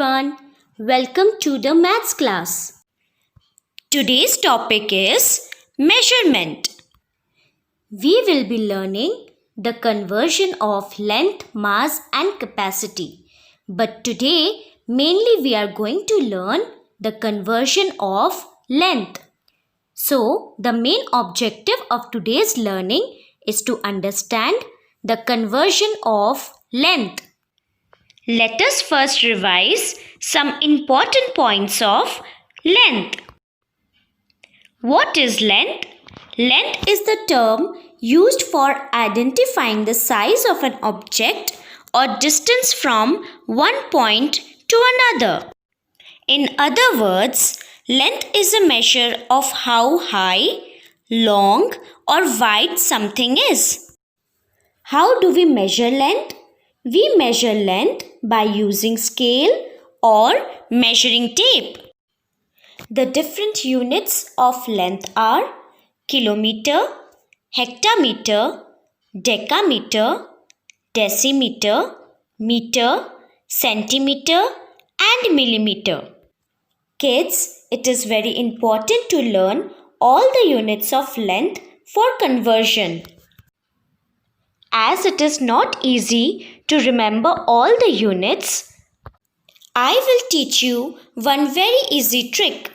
everyone. Welcome to the maths class. Today's topic is measurement. We will be learning the conversion of length, mass and capacity. But today mainly we are going to learn the conversion of length. So the main objective of today's learning is to understand the conversion of length. Let us first revise some important points of length. What is length? Length is the term used for identifying the size of an object or distance from one point to another. In other words, length is a measure of how high, long or wide something is. How do we measure length? We measure length by using scale or measuring tape. The different units of length are kilometer, hectometer, decameter, decimeter, meter, centimeter and millimeter. Kids, it is very important to learn all the units of length for conversion. As it is not easy to remember all the units, I will teach you one very easy trick.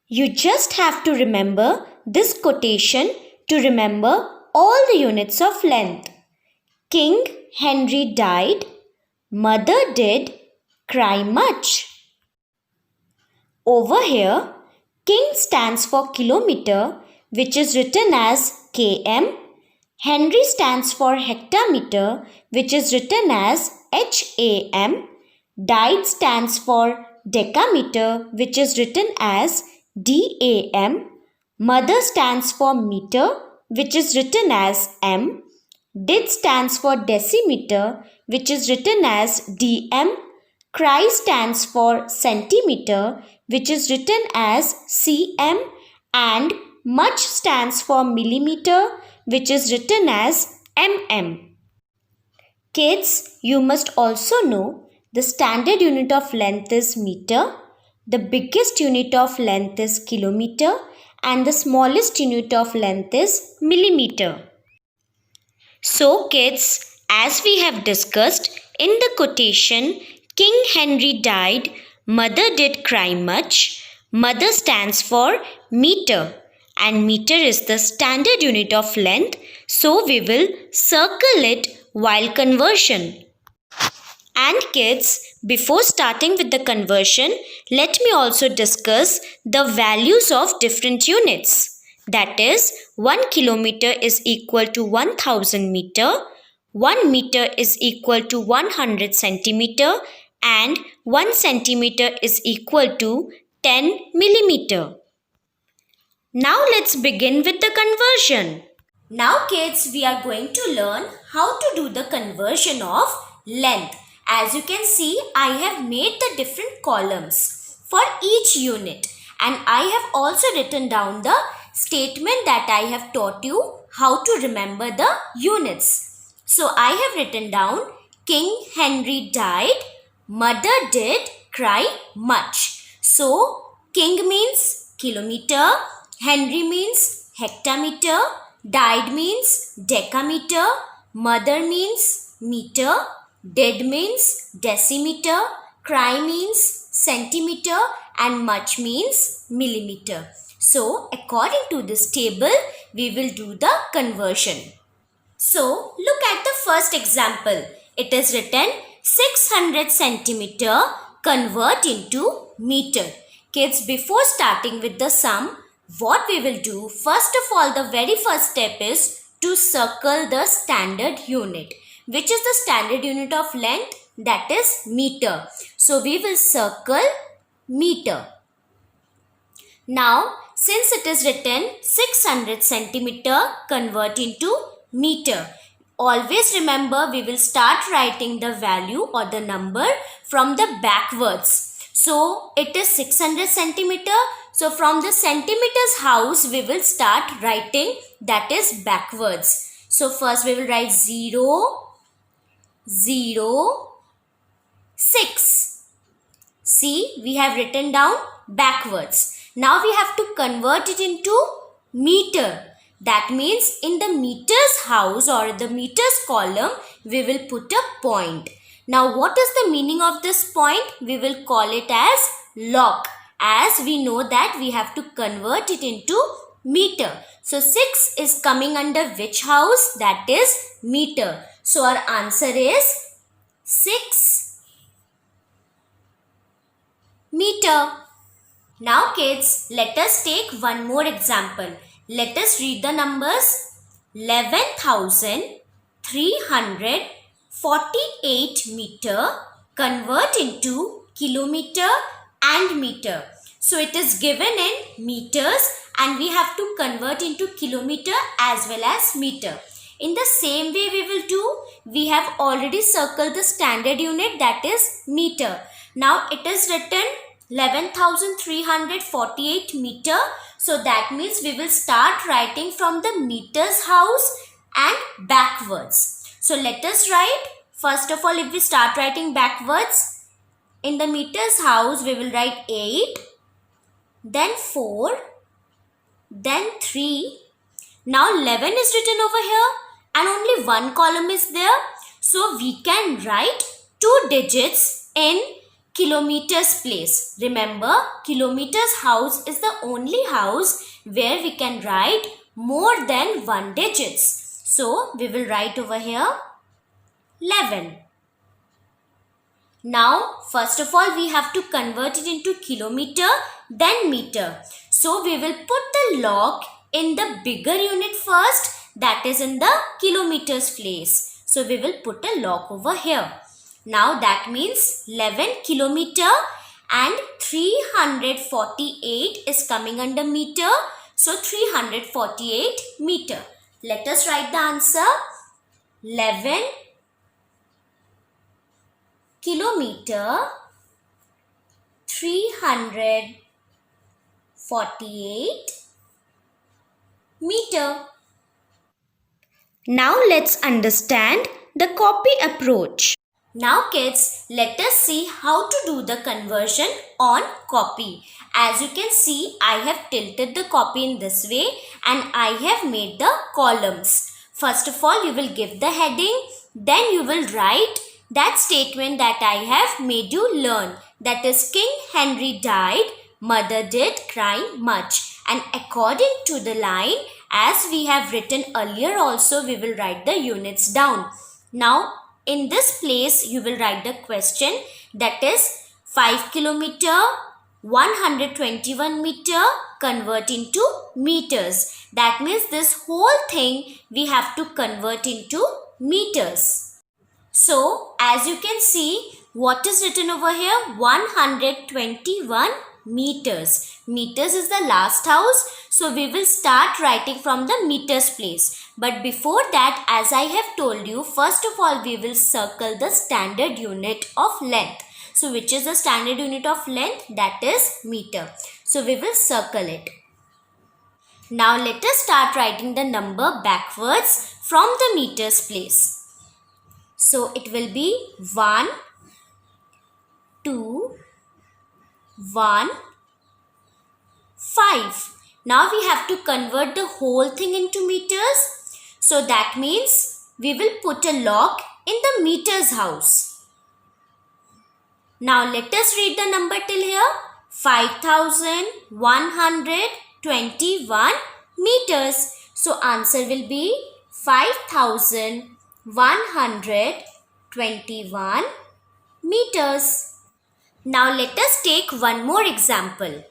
You just have to remember this quotation to remember all the units of length. King Henry died, mother did cry much. Over here, King stands for kilometer, which is written as km. Henry stands for hectometer, which is written as HAM. Died stands for decameter, which is written as DAM. Mother stands for meter, which is written as M. Did stands for decimeter, which is written as DM. Cry stands for centimeter, which is written as CM. And much stands for millimeter, which is written as mm. Kids, you must also know the standard unit of length is meter, the biggest unit of length is kilometer, and the smallest unit of length is millimeter. So kids, as we have discussed in the quotation, King Henry died, mother did cry much. Mother stands for meter. And meter is the standard unit of length, so we will circle it while conversion. And kids, before starting with the conversion, let me also discuss the values of different units. That is, 1 kilometer is equal to 1000 meter, 1 meter is equal to 100 centimeter, and 1 centimeter is equal to 10 millimeter. Now let's begin with the conversion. Now kids, we are going to learn how to do the conversion of length. As you can see, I have made the different columns for each unit. And I have also written down the statement that I have taught you how to remember the units. So I have written down King Henry died, mother did cry much. So King means kilometer, Henry means hectometer, died means decameter, mother means meter, dead means decimeter, cry means centimeter, and much means millimeter. So according to this table, we will do the conversion. So look at the first example. It is written 600 centimeter convert into meter. Kids, before starting with the sum, what we will do, first of all, the very first step is to circle the standard unit. Which is the standard unit of length? That is meter. So we will circle meter. Now, since it is written 600 centimeter convert into meter. Always remember, we will start writing the value or the number from the backwards. So it is 600 centimeter. So from the centimeters house, we will start writing, that is backwards. So first we will write 0, 0, 6. See, we have written down backwards. Now we have to convert it into meter. That means in the meters house or the meters column, we will put a point. Now what is the meaning of this point? We will call it as log, as we know that we have to convert it into meter. So 6 is coming under which house? That is meter. So our answer is 6 meter. Now kids, let us take one more example. Let us read the numbers. 11,348 meter convert into kilometer and meter. So it is given in meters and we have to convert into kilometer as well as meter. In the same way we will do, we have already circled the standard unit, that is meter. Now it is written 11,348 meter. So that means we will start writing from the meters house and backwards. So let us write, first of all, if we start writing backwards, in the meters house we will write 8, then 4, then 3. Now 11 is written over here and only one column is there. So we can write 2 digits in kilometers place. Remember, kilometers house is the only house where we can write more than 1 digits. So we will write over here 11. Now first of all we have to convert it into kilometer then meter. So we will put the log in the bigger unit first, that is in the kilometers place. So we will put a log over here. Now that means 11 kilometer and 348 is coming under meter. So 348 meter. Let us write the answer. 11 kilometer, 348 meter. Now let's understand the copy approach. Now kids, let us see how to do the conversion on copy. As you can see, I have tilted the copy in this way and I have made the columns. First of all, you will give the heading, then you will write that statement that I have made you learn. That is, King Henry died, mother did cry much. And according to the line, as we have written earlier also, we will write the units down. Now, in this place, you will write the question, that is 5 kilometer, 121 meter convert into meters. That means this whole thing we have to convert into meters. So, as you can see, what is written over here? 121 meters. Meters is the last house. So, we will start writing from the meters place. But before that, as I have told you, first of all, we will circle the standard unit of length. So, which is the standard unit of length? That is meter. So, we will circle it. Now, let us start writing the number backwards from the meters place. So, it will be 1, 2, 1, 5. Now, we have to convert the whole thing into meters. So, that means we will put a log in the meters house. Now, let us read the number till here. 5,121 meters. So, answer will be 5,121 meters. Now, let us take one more example.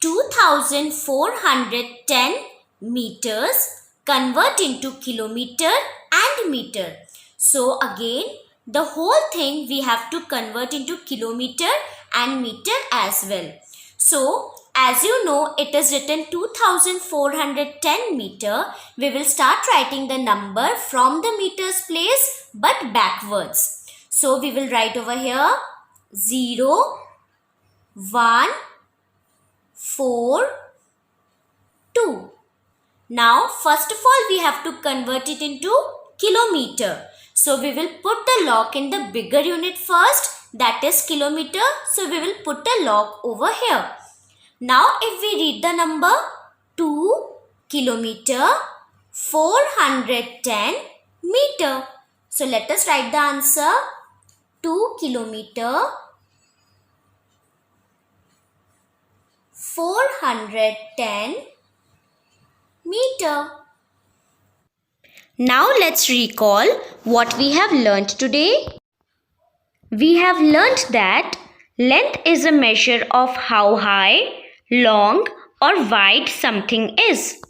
2,410 meters convert into kilometer and meter. So, again, the whole thing we have to convert into kilometer and meter as well. So, as you know, it is written 2,410 meter. We will start writing the number from the meters place but backwards. So, we will write over here 0, 1, 4, 2. Now, first of all, we have to convert it into kilometer. So, we will put the log in the bigger unit first, that is kilometer. So we will put a log over here. Now if we read the number 2 kilometer 410 meter. So let us write the answer. 2 kilometer 410 meter. Now let's recall what we have learnt today. We have learnt that length is a measure of how high, long or wide something is.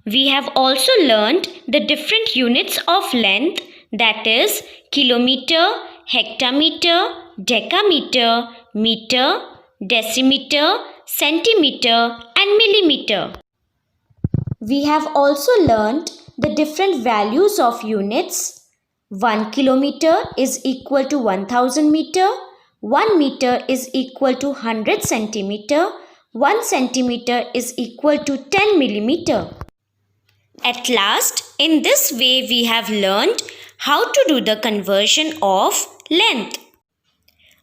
We have also learnt the different units of length, that is kilometer, hectometer, decameter, meter, decimeter, centimeter and millimeter. We have also learnt the different values of units. 1 kilometer is equal to 1000 meter, 1 meter is equal to 100 centimeter, 1 centimeter is equal to 10 millimeter. At last, in this way we have learned how to do the conversion of length.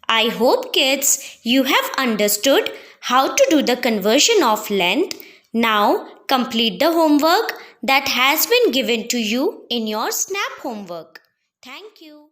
I hope kids you have understood how to do the conversion of length. Now complete the homework that has been given to you in your SNAP homework. Thank you.